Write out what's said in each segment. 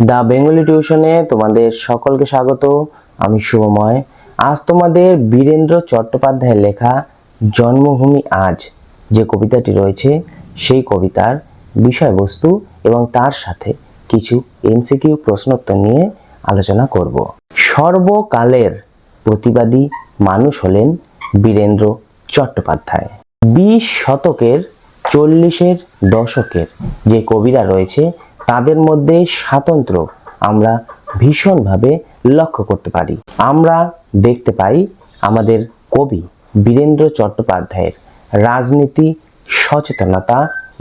দা Bengali টিউশনে তোমাদের সকলকে স্বাগত। আমি শুভময়। আজ তোমাদের বীরেন্দ্র চট্টোপাধ্যায়ের লেখা জন্মভূমি আজ যে কবিতাটি রয়েছে সেই কবিতার বিষয়বস্তু এবং তার সাথে কিছু এমসিকিউ প্রশ্নোত্তর নিয়ে আলোচনা করব। সর্বকালের প্রতিবাদী মানুষ হলেন বীরেন্দ্র চট্টোপাধ্যায়। 20 শতকের 40-এর দশকের যে কবিরা রয়েছে তাদের মধ্যে স্বাতন্ত্র্য আমরা ভীষণভাবে লক্ষ্য করতে পারি। আমরা দেখতে পাই আমাদের কবি বীরেন্দ্র চট্টোপাধ্যায়ের রাজনীতি সচেতনতা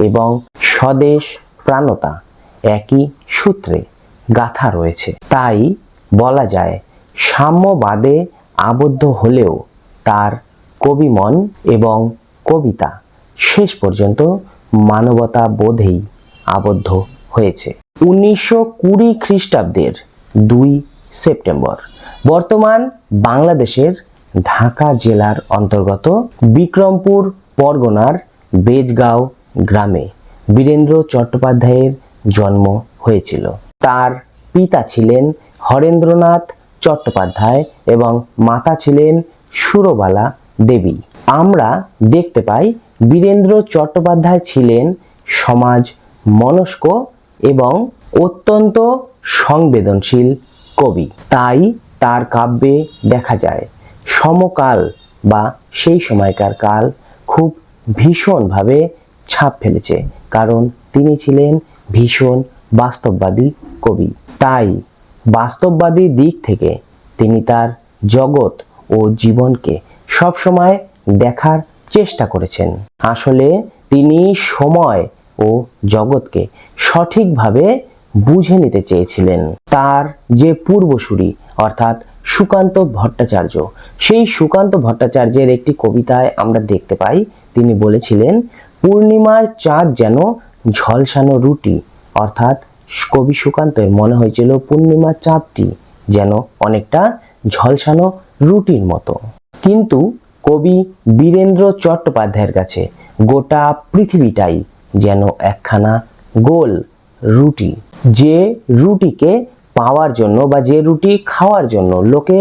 এবং স্বদেশ প্রাণতা একই সূত্রে গাঁথা রয়েছে। তাই বলা যায় সাম্যবাদে আবদ্ধ হলেও তার কবিমন এবং কবিতা শেষ পর্যন্ত মানবতা বোধেই আবদ্ধ হয়েছে। 1920 খ্রিস্টাব্দের 2 সেপ্টেম্বর বর্তমান বাংলাদেশের ঢাকা জেলার অন্তর্গত বিক্রমপুর পরগনার বেজগাঁও গ্রামে বীরেন্দ্র চট্টোপাধ্যায়ের জন্ম হয়েছিল। তার পিতা ছিলেন হরেন্দ্রনাথ চট্টোপাধ্যায় এবং মাতা ছিলেন সুরবালা দেবী। আমরা দেখতে পাই বীরেন্দ্র চট্টোপাধ্যায় ছিলেন সমাজ মনস্ক এবং অত্যন্ত সংবেদনশীল কবি। তাই তার কাব্যে দেখা যায় সমকাল বা সেই সময়কার কাল খুব ভীষণভাবে ছাপ ফেলেছে, কারণ তিনি ছিলেন ভীষণ বাস্তববাদী কবি। তাই বাস্তববাদী দিক থেকে তিনি তার জগৎ ও জীবনকে সবসময় দেখার চেষ্টা করেছেন। আসলে তিনি সময় ও জগৎকে সঠিকভাবে বুঝে নিতে চেয়েছিলেন। তার যে পূর্বসূরি অর্থাৎ সুকান্ত ভট্টাচার্য, সেই সুকান্ত ভট্টাচার্যের একটি কবিতায় আমরা দেখতে পাই তিনি বলেছিলেন, পূর্ণিমার চাঁদ যেন ঝলসানো রুটি। অর্থাৎ কবি সুকান্তের মনে হয়েছিল পূর্ণিমার চাঁদটি যেন অনেকটা ঝলসানো রুটির মতো। কিন্তু কবি বীরেন্দ্র চট্টোপাধ্যায়ের কাছে গোটা পৃথিবীটাই যেন একখানা গোল রুটি, যে রুটিকে পাওয়ার জন্য বা যে রুটি খাওয়ার জন্য লোকে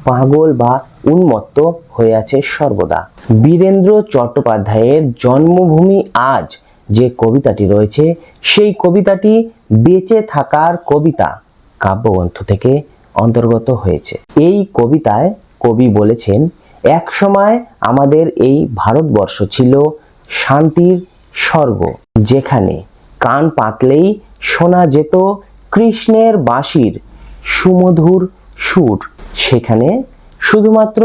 পাগল বা উন্মত্ত হয়ে আছে সর্বদা। বীরেন্দ্র চট্টোপাধ্যায়ের জন্মভূমি আজ যে কবিতাটি রয়েছে সেই কবিতাটি বেঁচে থাকার কবিতা কাব্যগ্রন্থ থেকে অন্তর্গত হয়েছে। এই কবিতায় কবি বলেছেন, এক সময় আমাদের এই ভারতবর্ষ ছিল শান্তির স্বর্গ, যেখানে কান পাতলেই শোনা যেত কৃষ্ণের বাঁশির সুমধুর সুর। সেখানে শুধুমাত্র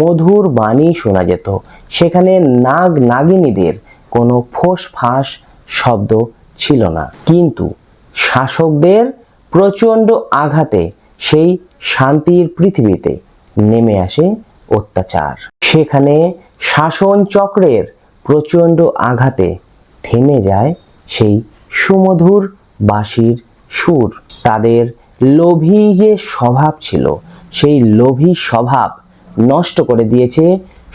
মধুর বাণী শোনা যেত, সেখানে নাগ নাগিনীদের কোনো ফোঁস ফাঁস শব্দ ছিল না। কিন্তু শাসকদের প্রচণ্ড আঘাতে সেই শান্তির পৃথিবীতে নেমে আসে অত্যাচার। সেখানে শাসন চক্রের প্রচণ্ড আঘাতে থেমে যায় সেই সুমধুর বাঁশির সুর। তাদের লোভী যে স্বভাব ছিল সেই লোভী স্বভাব নষ্ট করে দিয়েছে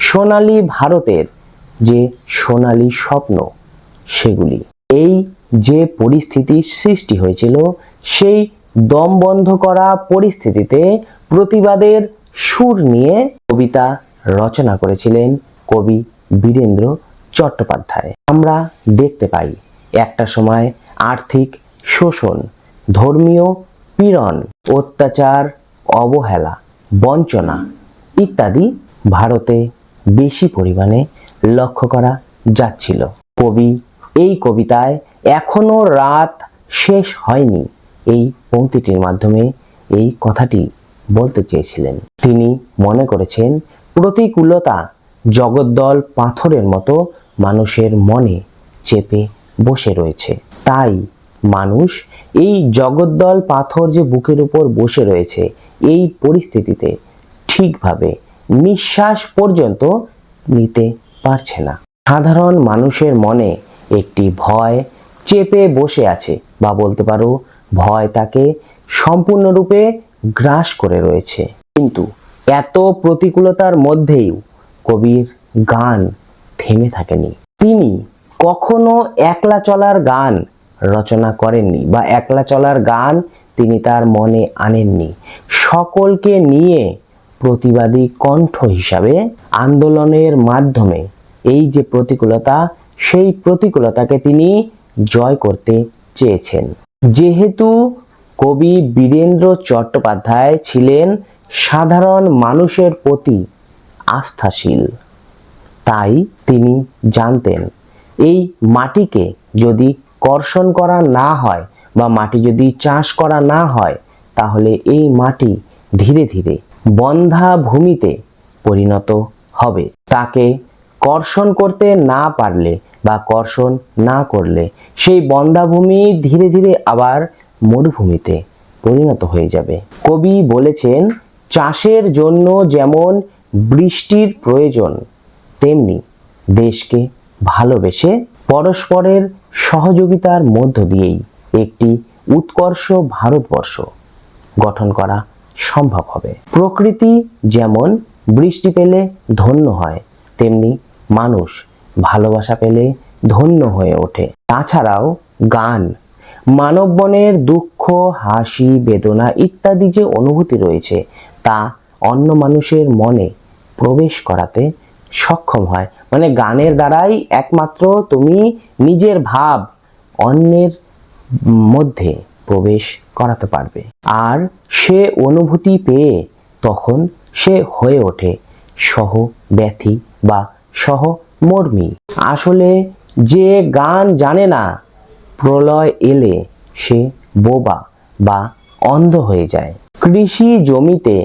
সোনালী ভারতের যে সোনালী স্বপ্ন সেগুলি। এই যে পরিস্থিতির সৃষ্টি হয়েছিল সেই দম বন্ধ করা পরিস্থিতিতে প্রতিবাদের সুর নিয়ে কবিতা রচনা করেছিলেন কবি বীরেন্দ্র চট্টোপাধ্যায়। আমরা দেখতে পাই একটা সময় আর্থিক শোষণ, ধর্মীয় পীড়ন, অত্যাচার, অবহেলা, বঞ্চনা ইত্যাদি ভারতে বেশি পরিমাণে লক্ষ্য করা যাচ্ছিল। কবি এই কবিতায় এখনো রাত শেষ হয়নি এই পংক্তিটির মাধ্যমে এই কথাটি বলতে চেয়েছিলেন। তিনি মনে করেছেন প্রতিকূলতা জগদ্দল পাথরের মতো মানুষের মনে চেপে বসে রয়েছে। তাই মানুষ এই জগদ্দল পাথর যে বুকের উপর বসে রয়েছে এই পরিস্থিতিতে ঠিকভাবে নিঃশ্বাস পর্যন্ত নিতে পারছে না। সাধারণ মানুষের মনে একটি ভয় চেপে বসে আছে, বা বলতে পারো ভয় তাকে সম্পূর্ণরূপে গ্রাস করে রয়েছে। কিন্তু এত প্রতিকূলতার মধ্যেও কবির গান থেমে থাকেনি। তিনি কখনো একলা চলার গান রচনা করেননি, বা একলা চলার গান তিনি তার মনে আনেননি। সকলকে নিয়ে প্রতিবাদী কণ্ঠ হিসাবে আন্দোলনের মাধ্যমে এই যে প্রতিকূলতা, সেই প্রতিকূলতাকে তিনি জয় করতে চেয়েছেন। যেহেতু কবি বীরেন্দ্র চট্টোপাধ্যায় ছিলেন সাধারণ মানুষের প্রতি আস্থাশীল, তাই তিনি জানতেন এই মাটিকে যদি কর্ষণ করা না হয় বা মাটি যদি চাষ করা না হয়, তাহলে এই মাটি ধীরে ধীরে বন্ধ্যা ভূমিতে পরিণত হবে। তাকে কর্ষণ করতে না পারলে বা কর্ষণ না করলে সেই বন্ধ্যা ভূমি ধীরে ধীরে আবার মরুভূমিতে পরিণত হয়ে যাবে। কবি বলেছেন, চাষের জন্য যেমন বৃষ্টির প্রয়োজন, তেমনি দেশকে ভালোবেসে পরস্পরের সহযোগিতার মধ্য দিয়েই একটি উৎকর্ষ ভারতবর্ষ গঠন করা সম্ভব হবে। প্রকৃতি যেমন বৃষ্টি পেলে ধন্য হয়, তেমনি মানুষ ভালোবাসা পেলে ধন্য হয়ে ওঠে। তাছাড়াও গান মানবমনের দুঃখ, হাসি, বেদনা ইত্যাদি যে অনুভূতি রয়েছে, তা অন্য মানুষের মনে প্রবেশ করাতে সক্ষম হয়। মানে গানের দ্বারাই একমাত্র তুমি নিজের ভাব অন্যের মধ্যে প্রবেশ করাতে পারবে। আর সে অনুভূতি পেয়ে তখন সে হয়ে ওঠে সহব্যথী বা সহমর্মী। আসলে যে গান জানে না প্রলয় এলে সে বোবা বা অন্ধ হয়ে যায়। কৃষি জমিতে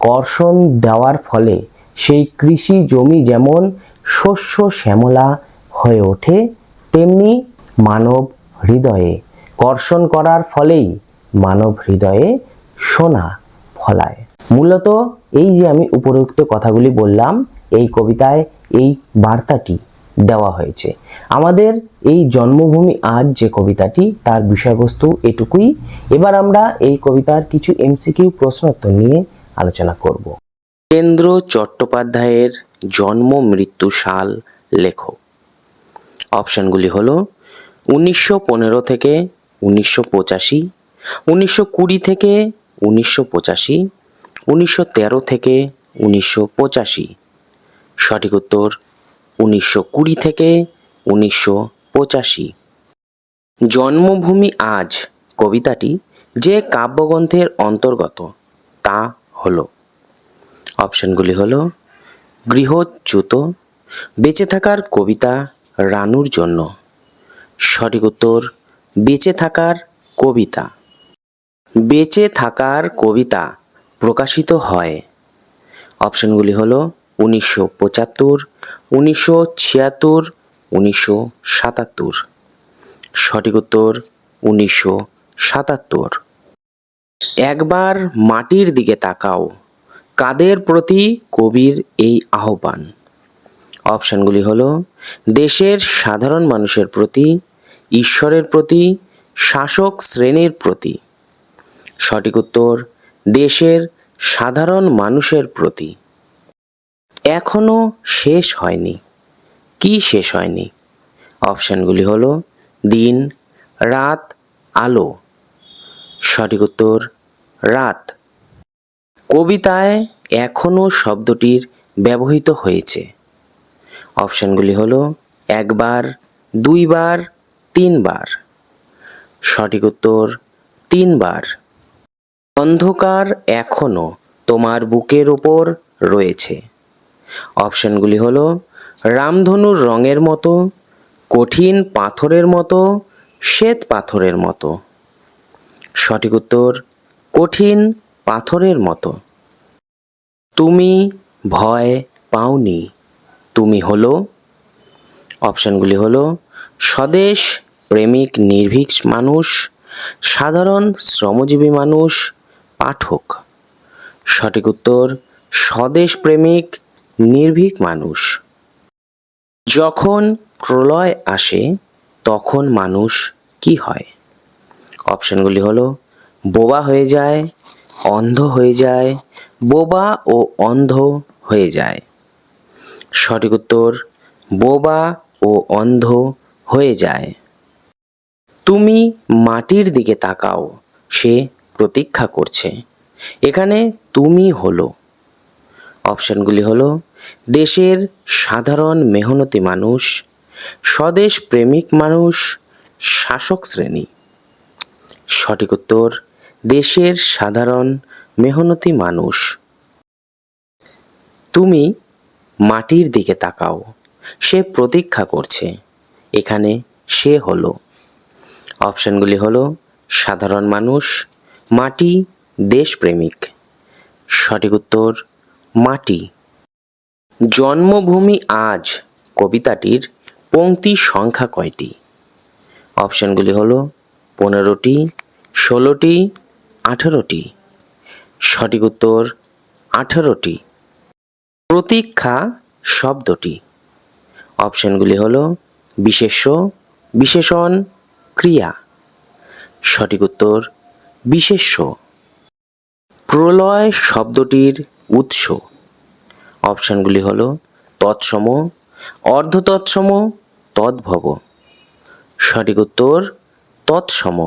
কর্ষণ দেওয়ার ফলে সেই কৃষি জমি যেমন শস্য শ্যামলা হয়ে ওঠে, তেমনি মানব হৃদয়ে কর্ষণ করার ফলেই মানব হৃদয়ে সোনা ফলায়। মূলত এই যে আমি উপরোক্ত কথাগুলি বললাম, এই কবিতায় এই বার্তাটি দেওয়া হয়েছে। আমাদের এই জন্মভূমি আজ যে কবিতাটি, তার বিষয়বস্তু এটুকুই। এবার আমরা এই কবিতার কিছু এমসিকিউ প্রশ্নোত্তর নিয়ে আলোচনা করব। বীরেন্দ্র চট্টোপাধ্যায়ের জন্ম মৃত্যু সাল লেখো। অপশনগুলি হলো 1915 থেকে 1985, 1920 থেকে 1985, 1913 থেকে 1985। সঠিক উত্তর 1920 থেকে 1985। জন্মভূমি আজ কবিতাটি যে কাব্যগ্রন্থের অন্তর্গত তা হলো। অপশনগুলি হলো গৃহচ্যুত, বেঁচে থাকার কবিতা রানুর জন্য। সঠিক উত্তর বেঁচে থাকার কবিতা। বেঁচে থাকার কবিতা প্রকাশিত হয়। অপশনগুলি হলো 1975, 1976, 1977। সঠিক উত্তর 1977। একবার মাটির দিকে তাকাও, কাদের প্রতি কবির এই আহ্বান? অপশনগুলি হলো দেশের সাধারণ মানুষের প্রতি, ঈশ্বরের প্রতি, শাসক শ্রেণীর প্রতি। সঠিক উত্তর দেশের সাধারণ মানুষের প্রতি। এখনো শেষ হয়নি। কি শেষ হয়নি? অপশনগুলি হলো দিন, রাত, আলো। সঠিক উত্তর রাত। কবিতায় এখনো শব্দটির ব্যবহৃত হয়েছে। অপশনগুলি হলো একবার, দুইবার, তিনবার। সঠিক উত্তর তিনবার। অন্ধকার এখনো তোমার বুকের ওপর রয়েছে। অপশনগুলি হলো রামধনুর রঙের মতো, কঠিন পাথরের মতো, শ্বেত পাথরের মতো। সঠিক উত্তর কঠিন পাথরের মতো। তুমি ভয় পাওনি, তুমি হলো। অপশনগুলি হলো স্বদেশ প্রেমিক নির্ভীক মানুষ, সাধারণ শ্রমজীবী মানুষ, পাঠক। সঠিক উত্তর স্বদেশ প্রেমিক নির্ভীক মানুষ। যখন প্রলয় আসে তখন মানুষ কি হয়? অপশনগুলি হলো বোবা হয়ে যায়, অন্ধ হয়ে যায়, বোবা ও অন্ধ হয়ে যায়। সঠিক উত্তর বোবা ও অন্ধ হয়ে যায়। তুমি মাটির দিকে তাকাও, সে প্রতীক্ষা করছে। এখানে তুমি হলো, অপশনগুলি হলো দেশের সাধারণ মেহনতি মানুষ, স্বদেশ প্রেমিক মানুষ, শাসক শ্রেণী। সঠিক উত্তর দেশের সাধারণ মেহনতি মানুষ। তুমি মাটির দিকে তাকাও, সে প্রতীক্ষা করছে। এখানে সে হলো, অপশনগুলি হলো সাধারণ মানুষ, মাটি, দেশপ্রেমিক। সঠিক উত্তর মাটি। জন্মভূমি আজ কবিতাটির পংক্তি সংখ্যা কয়টি? অপশনগুলি হলো 15টি, 16টি, 18টি। সঠিক উত্তর 18টি। প্রতীক্ষা শব্দটি, অপশনগুলি হলো বিশেষ্য, বিশেষণ, ক্রিয়া। সঠিক উত্তর বিশেষ্য। প্রলয় শব্দটির উৎস, অপশনগুলি হলো তৎসম, অর্ধতৎসম, তদ্ভব। সঠিক উত্তর তৎসম।